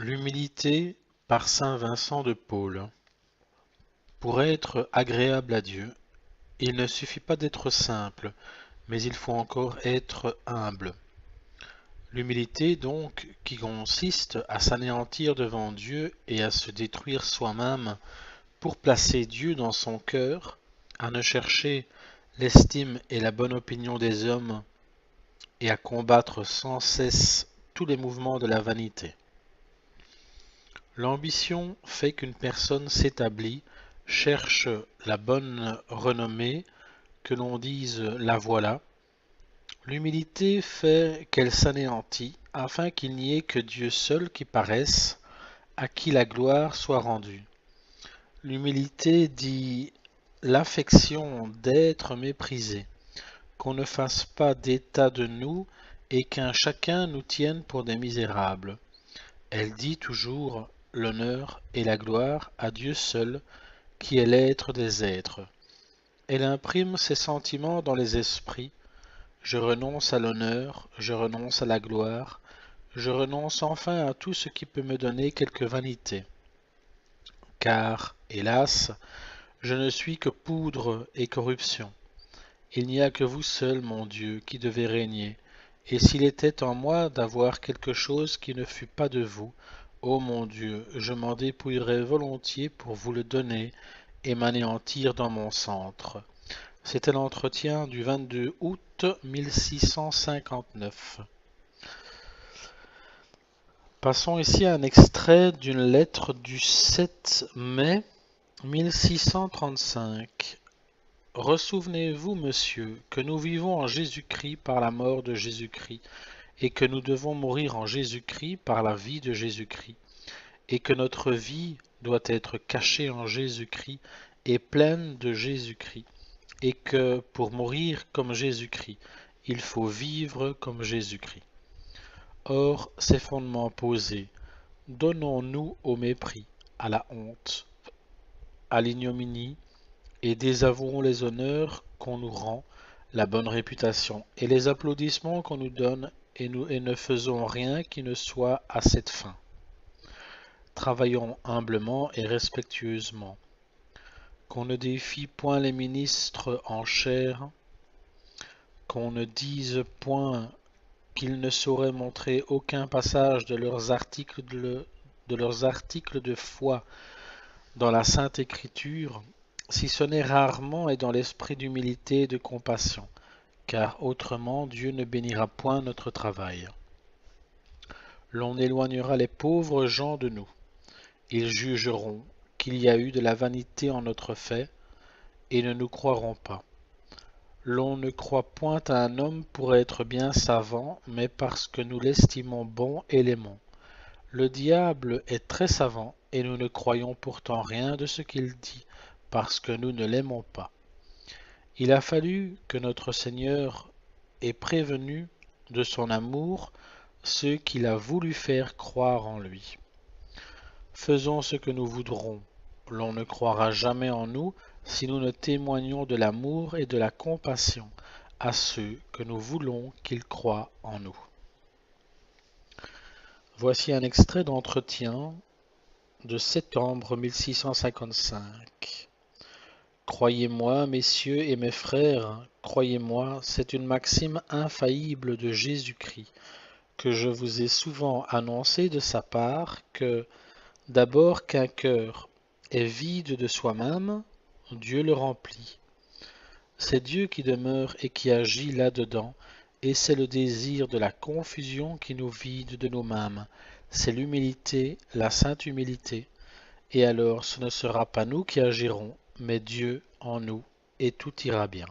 L'humilité par saint Vincent de Paul. Pour être agréable à Dieu, il ne suffit pas d'être simple, mais il faut encore être humble. L'humilité donc, qui consiste à s'anéantir devant Dieu et à se détruire soi-même pour placer Dieu dans son cœur, à ne chercher l'estime et la bonne opinion des hommes et à combattre sans cesse tous les mouvements de la vanité. L'ambition fait qu'une personne s'établit, cherche la bonne renommée, que l'on dise la voilà. L'humilité fait qu'elle s'anéantit, afin qu'il n'y ait que Dieu seul qui paraisse, à qui la gloire soit rendue. L'humilité dit l'affection d'être méprisé, qu'on ne fasse pas d'état de nous et qu'un chacun nous tienne pour des misérables. Elle dit toujours l'honneur et la gloire à Dieu seul, qui est l'être des êtres. Elle imprime ses sentiments dans les esprits. Je renonce à l'honneur, je renonce à la gloire, je renonce enfin à tout ce qui peut me donner quelque vanité. Car, hélas, je ne suis que poudre et corruption. Il n'y a que vous seul, mon Dieu, qui devez régner, et s'il était en moi d'avoir quelque chose qui ne fût pas de vous, ô mon Dieu, je m'en dépouillerais volontiers pour vous le donner et m'anéantir dans mon centre. C'était l'entretien du 22 août 1659. Passons ici à un extrait d'une lettre du 7 mai 1635. Ressouvenez-vous, monsieur, que nous vivons en Jésus-Christ par la mort de Jésus-Christ, et que nous devons mourir en Jésus-Christ par la vie de Jésus-Christ, et que notre vie doit être cachée en Jésus-Christ et pleine de Jésus-Christ, et que pour mourir comme Jésus-Christ, il faut vivre comme Jésus-Christ. Or, ces fondements posés, donnons-nous au mépris, à la honte, à l'ignominie, et désavouons les honneurs qu'on nous rend, la bonne réputation et les applaudissements qu'on nous donne, et ne faisons rien qui ne soit à cette fin. Travaillons humblement et respectueusement. Qu'on ne défie point les ministres en chair, qu'on ne dise point qu'ils ne sauraient montrer aucun passage de leurs articles de foi dans la Sainte Écriture, si ce n'est rarement et dans l'esprit d'humilité et de compassion, car autrement Dieu ne bénira point notre travail. L'on éloignera les pauvres gens de nous. Ils jugeront qu'il y a eu de la vanité en notre fait, et ne nous croiront pas. L'on ne croit point à un homme pour être bien savant, mais parce que nous l'estimons bon et l'aimons. Le diable est très savant, et nous ne croyons pourtant rien de ce qu'il dit, parce que nous ne l'aimons pas. Il a fallu que notre Seigneur ait prévenu de son amour ceux qu'il a voulu faire croire en lui. Faisons ce que nous voudrons, l'on ne croira jamais en nous si nous ne témoignons de l'amour et de la compassion à ceux que nous voulons qu'ils croient en nous. Voici un extrait d'entretien de septembre 1655. Croyez-moi, messieurs et mes frères, croyez-moi, c'est une maxime infaillible de Jésus-Christ, que je vous ai souvent annoncée de sa part, que, d'abord qu'un cœur est vide de soi-même, Dieu le remplit. C'est Dieu qui demeure et qui agit là-dedans, et c'est le désir de la confusion qui nous vide de nous-mêmes. C'est l'humilité, la sainte humilité. Et alors ce ne sera pas nous qui agirons, mais Dieu en nous, et tout ira bien.